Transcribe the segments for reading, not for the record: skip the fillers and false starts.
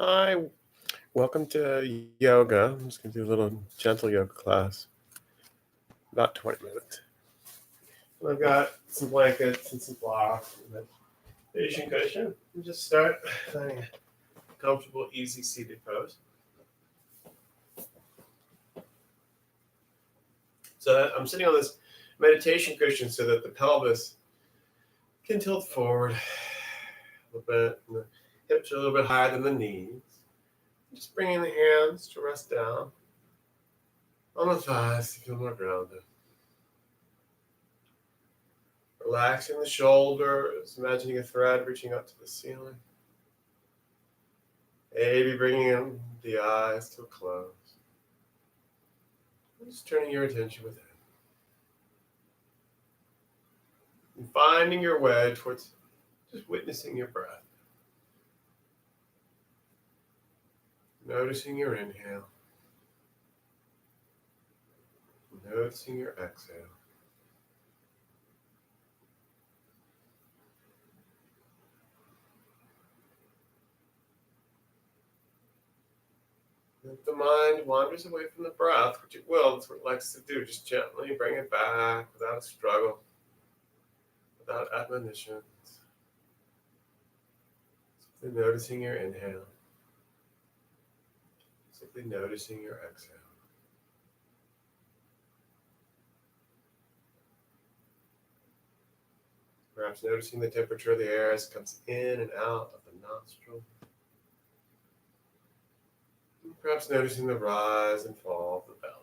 Hi, welcome to yoga. I'm just going to do a little gentle yoga class, about 20 minutes. And I've got some blankets and some blocks and a meditation cushion. And just start finding a comfortable, easy seated pose. So I'm sitting on this meditation cushion so that the pelvis can tilt forward a little bit, and the hips are a little bit higher than the knees. Just bringing the hands to rest down on the thighs to feel more grounded. Relaxing the shoulders, imagining a thread reaching up to the ceiling. Maybe bringing the eyes to a close. Just turning your attention within. And finding your way towards just witnessing your breath. Noticing your inhale. Noticing your exhale. If the mind wanders away from the breath, which it will, that's what it likes to do, just gently bring it back without a struggle, without admonitions. Simply noticing your inhale. Simply noticing your exhale. Perhaps noticing the temperature of the air as it comes in and out of the nostril. Perhaps noticing the rise and fall of the belly.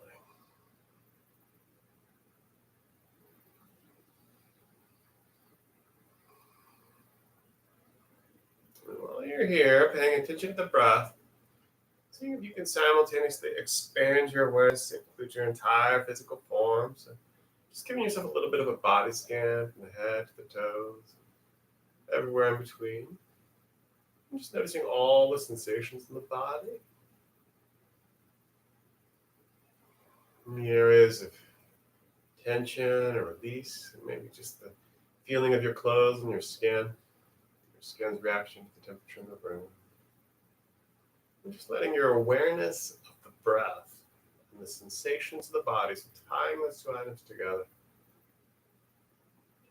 And while you're here, paying attention to the breath, seeing if you can simultaneously expand your awareness to include your entire physical form. So just giving yourself a little bit of a body scan from the head to the toes, everywhere in between. And just noticing all the sensations in the body. The areas of tension or release, and maybe just the feeling of your clothes and your skin's reaction to the temperature in the room. And just letting your awareness of the breath and the sensations of the body, so tying those two items together,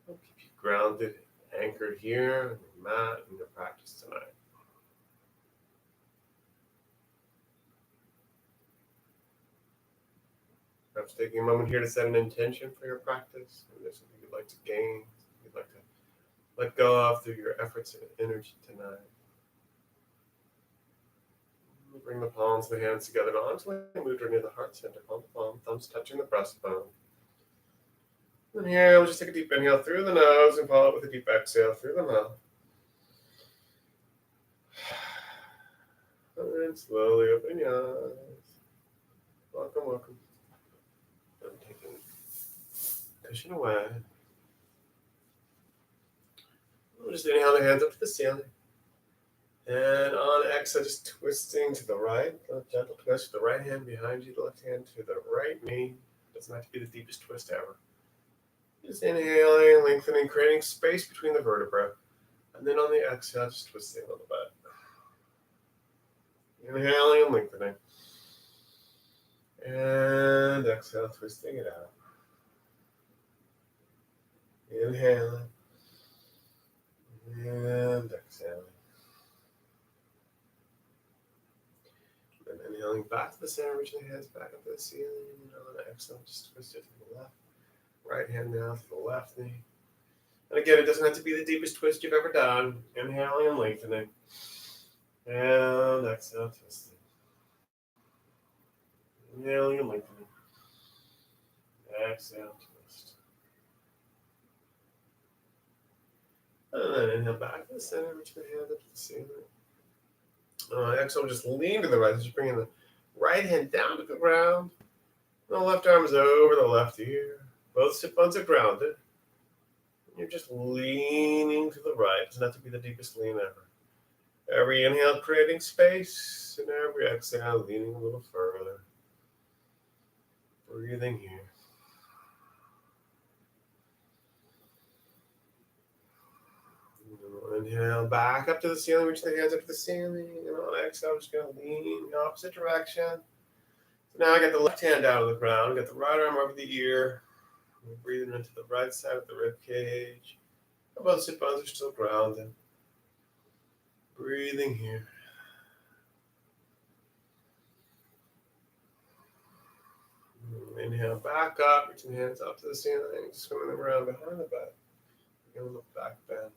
will keep you grounded, anchored here on your mat in your practice tonight. Perhaps taking a moment here to set an intention for your practice. Maybe there's something you'd like to gain, something you'd like to let go of through your efforts and energy tonight. Bring the palms of the hands together in arms length mudra near the heart center, palm to palm, thumbs touching the breastbone. And here, we'll just take a deep inhale through the nose and follow it with a deep exhale through the mouth. And then slowly open your eyes. Welcome, welcome. I'm taking cushion away. We'll just inhale the hands up to the ceiling. And on exhale, just twisting to the right. A gentle twist with the right hand behind you, the left hand to the right knee. Doesn't have to be the deepest twist ever. Just inhaling, lengthening, creating space between the vertebrae. And then on the exhale, just twisting a little bit. Inhaling and lengthening. And exhale, twisting it out. Inhaling. And exhaling. And inhaling back to the center, reaching the hands back up to the ceiling. And on the exhale, just twist it to the left. Right hand now to the left knee. And again, it doesn't have to be the deepest twist you've ever done. Inhaling and lengthening. And exhale, twisting. Inhaling and lengthening. Exhale, twist. And then inhale back to the center, reach the hand up to the ceiling. Exhale, just lean to the right. Just bringing the right hand down to the ground. And the left arm is over the left ear. Both sit bones are grounded. You're just leaning to the right. It doesn't have to be the deepest lean ever. Every inhale, creating space, and every exhale, leaning a little further. Breathing here. Inhale, back up to the ceiling, reach the hands up to the ceiling. And on exhale, I'm just going to lean in the opposite direction. So now I got the left hand out of the ground, got the right arm over the ear. I'm breathing into the right side of the rib cage. Both sit bones are still grounded. Breathing here. Inhale, back up, reaching the hands up to the ceiling, swimming them around behind the back. Give them a back bend.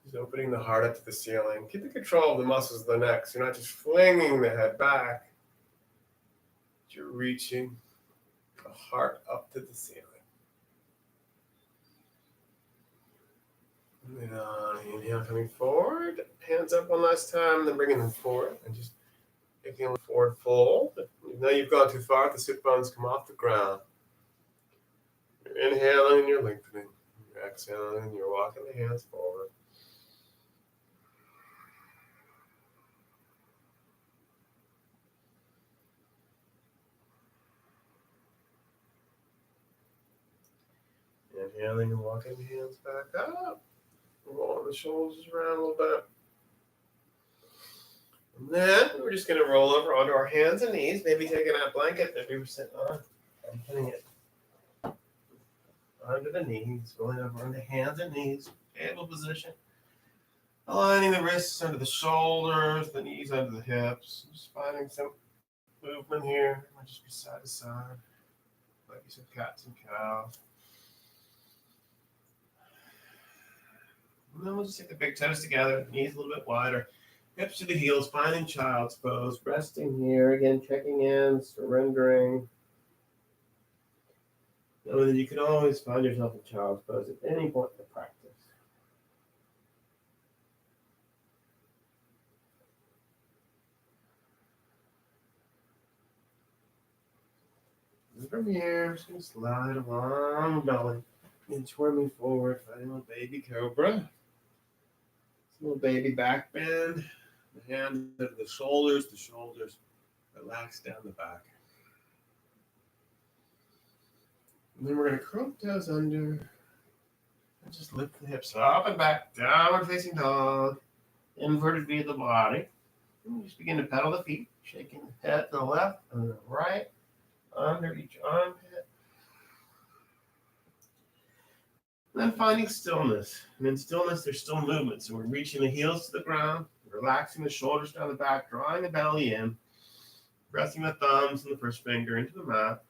Just opening the heart up to the ceiling. Keep the control of the muscles of the neck, so you're not just flinging the head back. You're reaching the heart up to the ceiling. And then inhale, coming forward. Hands up one last time, then bringing them forward. And just taking a forward fold. Now you've gone too far, the sit bones come off the ground. You're inhaling and you're lengthening. You're exhaling and you're walking the hands forward. Inhaling and walking the hands back up. Rolling the shoulders around a little bit. And then we're just going to roll over onto our hands and knees. Maybe taking that blanket that we were sitting on and putting it under the knees. Rolling over onto hands and knees. Table position. Aligning the wrists under the shoulders, the knees under the hips. Just finding some movement here. Might just be side to side. Like you said, cats and cows. And then we'll just take the big toes together, knees a little bit wider, hips to the heels, finding child's pose, resting here, again, checking in, surrendering. Knowing that you can always find yourself in child's pose at any point in the practice. And from here, just going to slide along the belly and swimming forward, finding a baby cobra. Little baby back bend, the hands under the shoulders relax down the back. And then we're going to curl the toes under and just lift the hips up and back, downward facing dog, inverted V of the body. And just begin to pedal the feet, shaking the head to the left and the right, under each armpit. And then finding stillness. And in stillness, there's still movement. So we're reaching the heels to the ground, relaxing the shoulders down the back, drawing the belly in, pressing the thumbs and the first finger into the mat.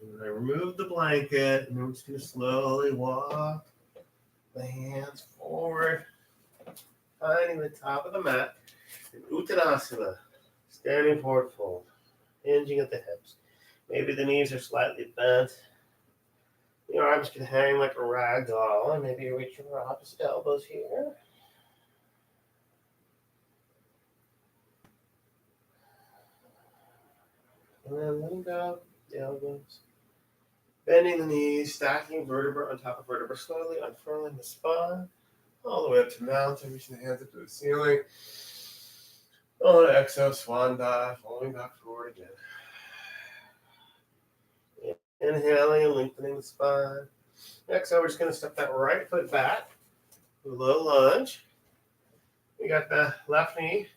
And I remove the blanket, and we're just going to slowly walk the hands forward, finding the top of the mat in Uttanasana, standing forward fold, hinging at the hips. Maybe the knees are slightly bent. Your arms can hang like a rag doll, and maybe you reach your opposite elbows here. And then letting go the elbows. Bending the knees, stacking vertebra on top of vertebra, slowly unfurling the spine. All the way up to mountain, reaching the hands up to the ceiling. On exhale, swan dive, falling back forward again. Inhaling and lengthening the spine. Exhale, we're just going to step that right foot back. A low lunge. We got the left knee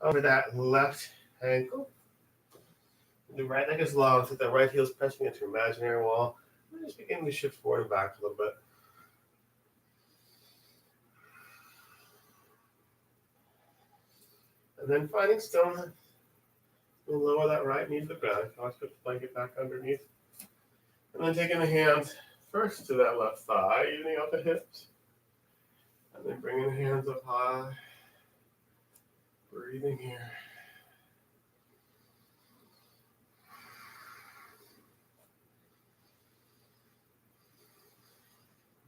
over that left ankle. The right leg is long, so the right heel is pressing into imaginary wall. We're just beginning to shift forward and back a little bit. And then finding stillness. We'll lower that right knee to the ground. Always put the blanket back underneath. And then taking the hands first to that left thigh, evening out the hips. And then bringing the hands up high. Breathing here.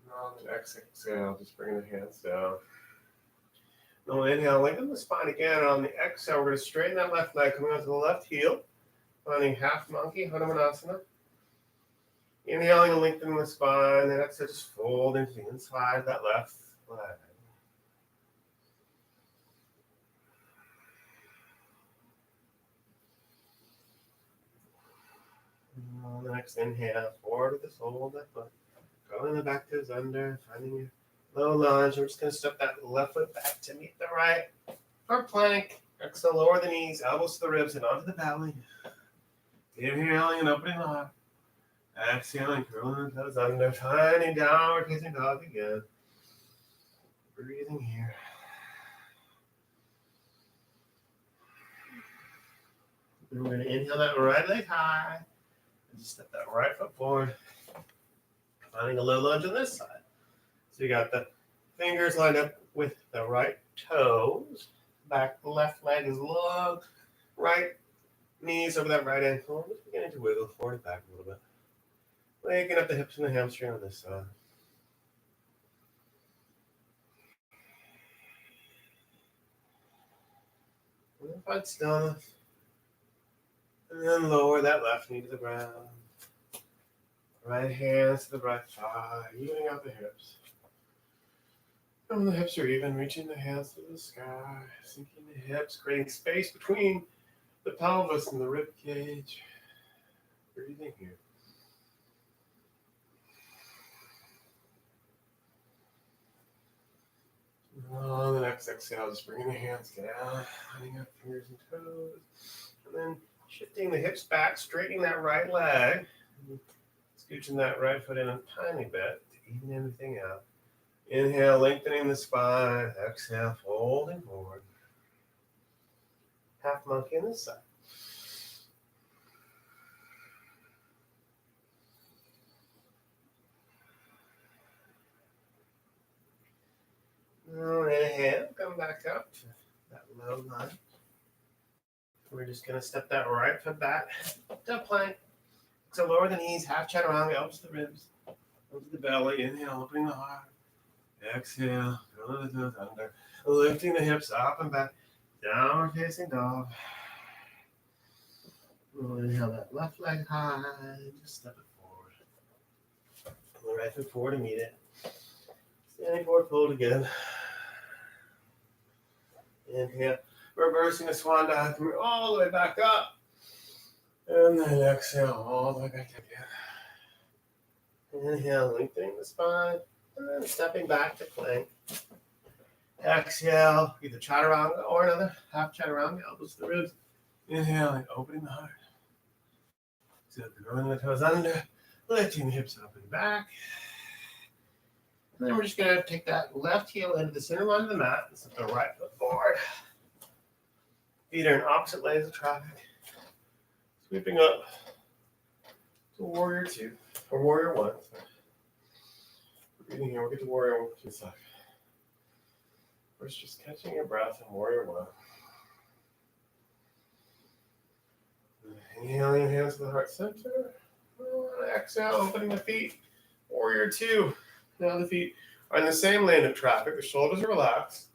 And on the next exhale, just bringing the hands down. And we'll inhale, lengthen the spine again. And on the exhale, we're going to straighten that left leg, coming onto the left heel. Finding half monkey, Hanumanasana. Inhaling and lengthening the spine, then exhale, just fold into the inside of that left leg. On the next inhale, forward with the sole of that foot. Going the back toes under, finding your low lunge. We're just going to step that left foot back to meet the right for plank. Exhale, lower the knees, elbows to the ribs, and onto the belly. Inhaling and opening the heart. Exhaling, curling the toes under, finding downward facing dog again. Breathing here. Then we're going to inhale that right leg high. And just step that right foot forward. Finding a low lunge on this side. So you got the fingers lined up with the right toes. Back left leg is long. Right knees over that right ankle. Just beginning to wiggle forward and back a little bit. Waking up the hips and the hamstring on this side. And then find stillness. And then lower that left knee to the ground. Right hands to the right thigh, evening out the hips. And when the hips are even, reaching the hands to the sky, sinking the hips, creating space between the pelvis and the rib cage. Breathing here. On the next exhale, just bringing the hands down, lining up fingers and toes. And then shifting the hips back, straightening that right leg. Scooching that right foot in a tiny bit to even everything out. Inhale, lengthening the spine. Exhale, folding forward. Half monkey on this side. Now inhale, come back up to that low lunge. We're just going to step that right foot back to plank. So lower the knees, half chaturanga, elbows to the ribs, over the belly. Inhale, opening the heart. Exhale, curling the toes under, lifting the hips up and back, downward facing dog. We'll inhale that left leg high, just step it forward. Pull the right foot forward to meet it. Standing forward, fold again. Inhale, reversing the swan dive through all the way back up. And then exhale all the way back again. Inhale, lengthening the spine, and then stepping back to plank. Exhale, either chaturanga or another half chaturanga, elbows to the ribs. Inhaling, opening the heart. Exhale, curling the toes under, lifting the hips up and back. And then we're just going to take that left heel into the center line of the mat and step the right foot forward. Feet are in opposite legs of traffic. Sweeping up to warrior two, or warrior one. Breathing here, we'll get to warrior one for 2 seconds. First, just catching your breath in warrior one. Inhaling your hands to the heart center. Exhale, opening the feet. Warrior two. Now the feet are in the same lane of traffic. The shoulders are relaxed.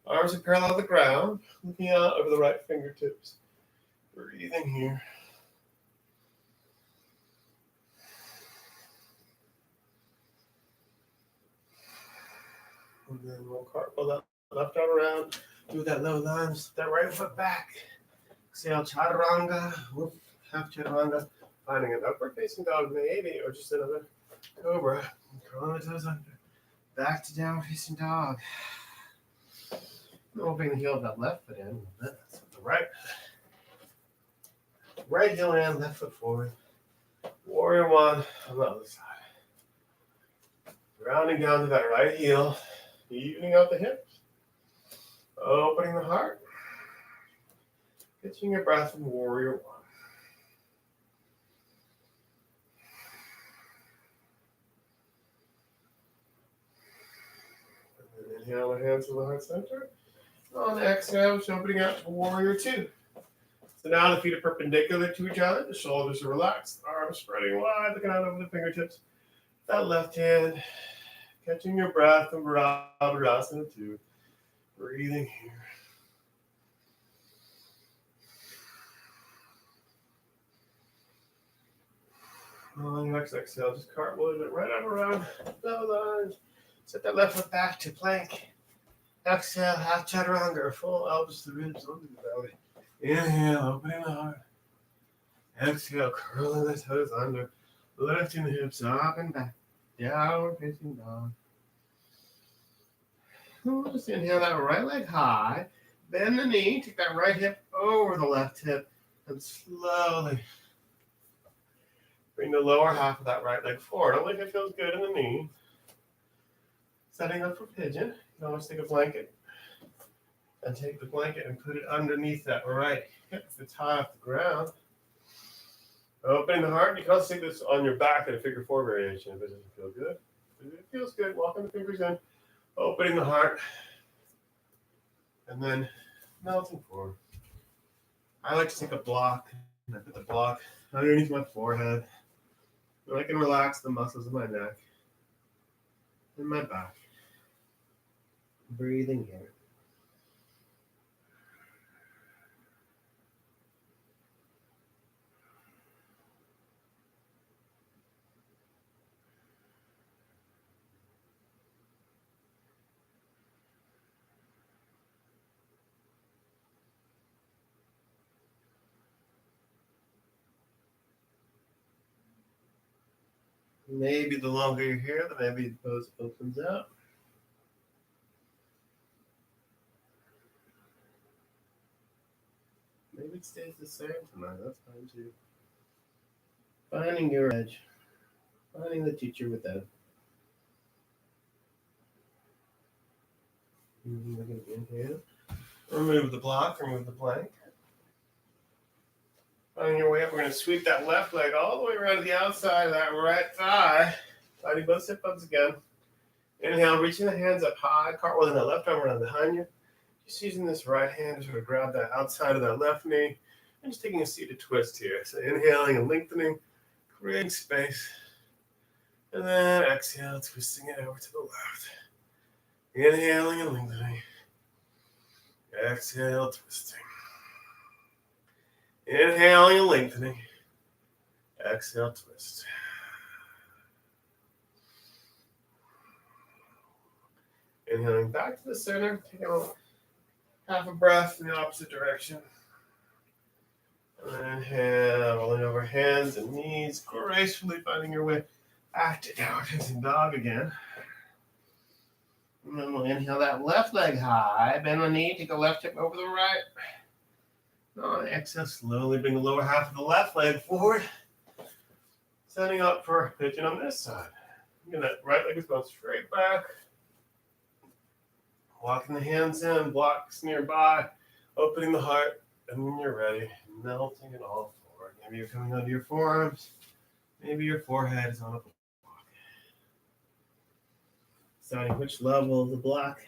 Arms are parallel to the ground. Looking out over the right fingertips. Breathing here. And then we'll cartwheel that left arm around. Do that low lunge. That right foot back. Exhale, chaturanga. Whoop, half chaturanga. Finding an upward facing dog maybe, or just another cobra. Curling the toes under. Back to downward facing dog. Opening the heel of that left foot in a little bit. So the right heel in, left foot forward. Warrior one on the other side. Rounding down to that right heel. Evening out the hips. Opening the heart. Catching your breath in warrior one. And then inhale the hands to the heart center. On the exhale, it's opening out to warrior two. So now the feet are perpendicular to each other. The shoulders are relaxed. Arms spreading wide, looking out over the fingertips. That left hand, catching your breath in Virabhadrasana 2. Breathing here. On your next exhale, just cartwheel it right up around the lunge. Set that left foot back to plank. Exhale, half chaturanga, full elbows to the ribs under the belly. Inhale, opening the heart. Exhale, curling the toes under, lifting the hips up and back. Downward facing dog. Just inhale that right leg high. Bend the knee, take that right hip over the left hip, and slowly bring the lower half of that right leg forward. Only if it feels good in the knee. Setting up for pigeon. You can always take a blanket and take the blanket and put it underneath that right hip if it's high off the ground. Opening the heart. You can also take this on your back in a figure four variation if it doesn't feel good. If it feels good, walking the fingers in, opening the heart, and then melting forward. I like to take a block and I put the block underneath my forehead. And I can relax the muscles of my neck and my back. Breathing here. Maybe the longer you're here, the maybe the pose opens up. Maybe it stays the same tonight. That's fine too. Finding your edge. Finding the teacher within. We're going to inhale. Remove the block, remove the blank. On your way up, we're going to sweep that left leg all the way around to the outside of that right thigh. Sliding both sit bones again. Inhale, reaching the hands up high, cartwheeling that left arm around behind you. Just using this right hand to sort of grab that outside of that left knee. And just taking a seated twist here. So inhaling and lengthening, creating space. And then exhale, twisting it over to the left. Inhaling and lengthening. Exhale, twisting. Inhaling and lengthening. Exhale, twist. Inhaling back to the center. Taking half a breath in the opposite direction. And inhale, rolling over hands and knees, gracefully finding your way back to downward facing dog again. And then we'll inhale that left leg high, bend the knee, take the left hip over the right. On exhale, slowly bring the lower half of the left leg forward. Setting up for pigeon on this side. Again, that right leg is going straight back. Walking the hands in, blocks nearby, opening the heart, and when you're ready, melting it all forward. Maybe you're coming onto your forearms. Maybe your forehead is on a block. Deciding which level of the block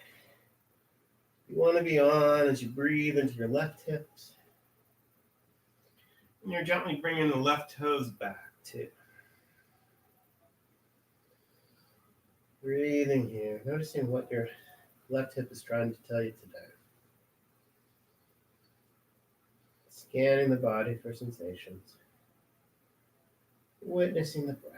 you want to be on as you breathe into your left hips. And you're gently bringing the left toes back too. Breathing here, noticing what your left hip is trying to tell you today. Scanning the body for sensations. Witnessing the breath.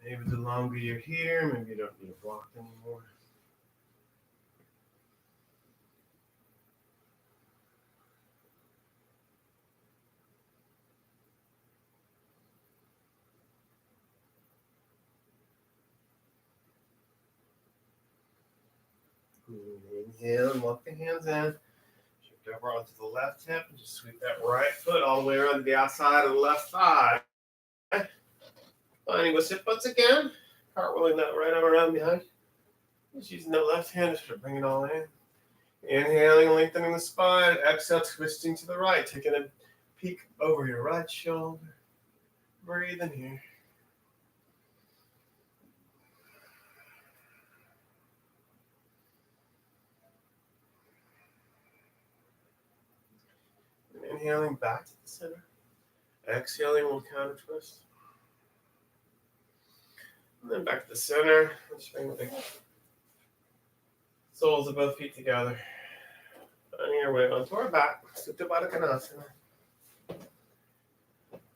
Maybe the longer you're here, maybe you don't need a block anymore. Inhale and walk the hands in. Shift over onto the left hip and just sweep that right foot all the way around to the outside of the left thigh. Finding with sit butts again. Cartwheeling that right arm around behind. Just using that left hand to bring it all in. Inhaling, lengthening the spine. Exhale, twisting to the right. Taking a peek over your right shoulder. Breathe in here. Inhaling back to the center. Exhaling, we'll counter twist. And then back to the center. Just bring the big soles of both feet together. Finding your way onto our back. Supta Baddha Konasana.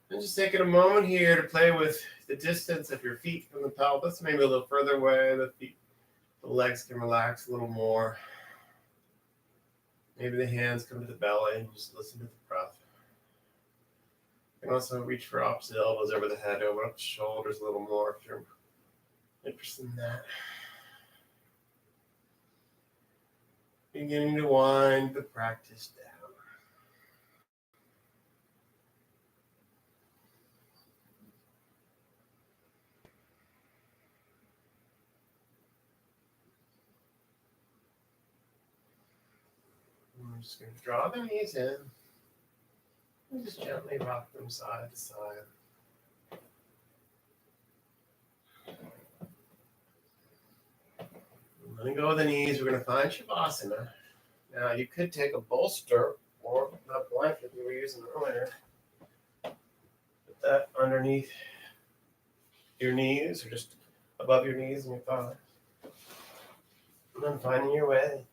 And just taking a moment here to play with the distance of your feet from the pelvis, maybe a little further away. The legs can relax a little more. Maybe the hands come to the belly and just listen to the breath. You can also reach for opposite elbows over the head, open up the shoulders a little more if you're interested in that. Beginning to wind the practice down. I'm just going to draw the knees in and just gently rock them side to side. Letting go of the knees, we're going to find Shavasana. Now, you could take a bolster or that blanket we were using earlier. Put that underneath your knees or just above your knees and your thighs. And then finding your way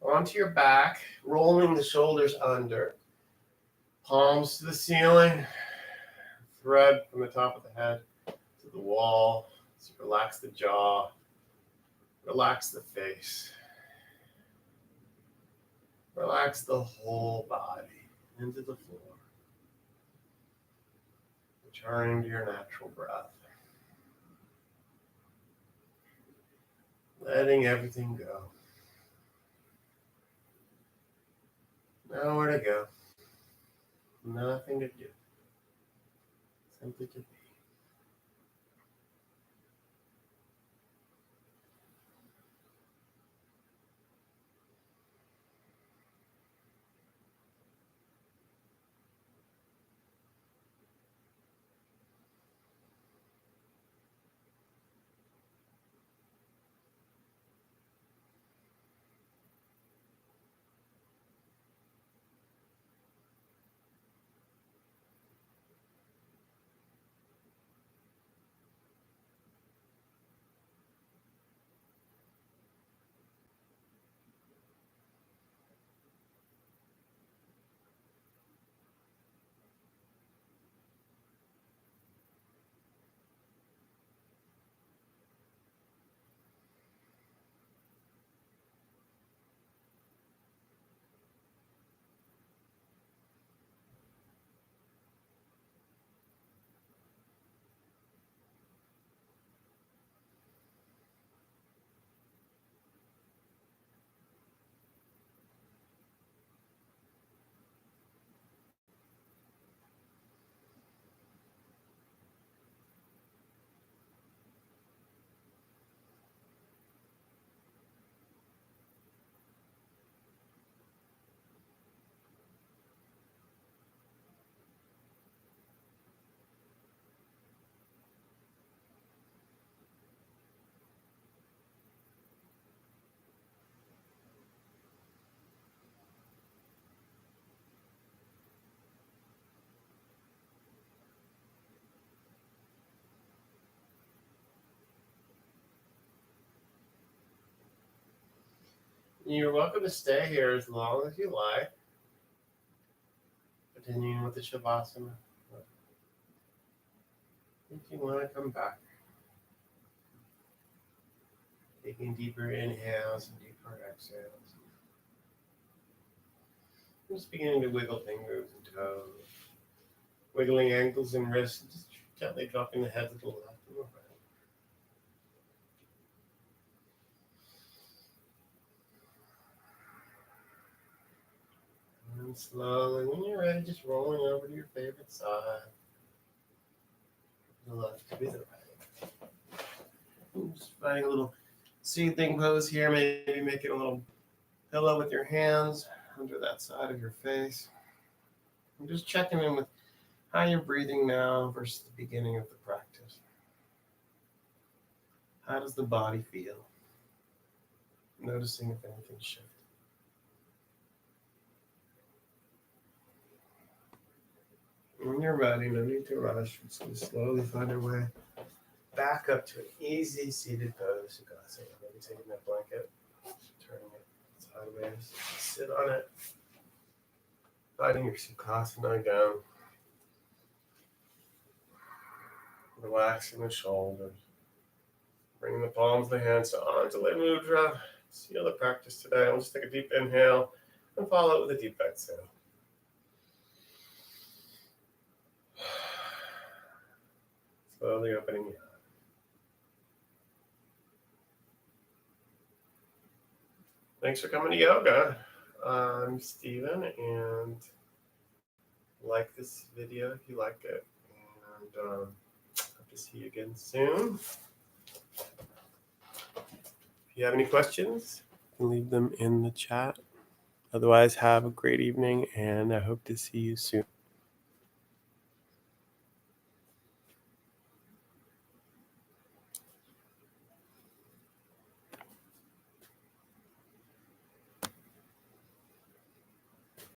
onto your back, rolling the shoulders under. Palms to the ceiling. Thread from the top of the head to the wall. So relax the jaw. Relax the face. Relax the whole body into the floor. Returning to your natural breath. Letting everything go. Nowhere to go. Nothing to do. Simply to be. You're welcome to stay here as long as you like. Continuing with the Shavasana. If you want to come back. Taking deeper inhales and deeper exhales. Just beginning to wiggle fingers and toes. Wiggling ankles and wrists. Just gently dropping the head to the left and the right. And slowly, when you're ready, just rolling over to your favorite side. The left to be the right. Just finding a little seating pose here. Maybe make it a little pillow with your hands under that side of your face. And just checking in with how you're breathing now versus the beginning of the practice. How does the body feel? Noticing if anything shifts. When you're ready, no need to rush. Just slowly find your way back up to an easy seated pose. Sukhasana. Maybe taking that blanket, turning it sideways. Sit on it. Sliding your Sukhasana down. Relaxing the shoulders. Bringing the palms of the hands to Anjali Mudra. Seal the practice today. We'll just take a deep inhale and follow it with a deep exhale. Slowly opening the eyes. Thanks for coming to yoga. I'm Steven, and like this video if you like it. And hope to see you again soon. If you have any questions, you can leave them in the chat. Otherwise, have a great evening, and I hope to see you soon.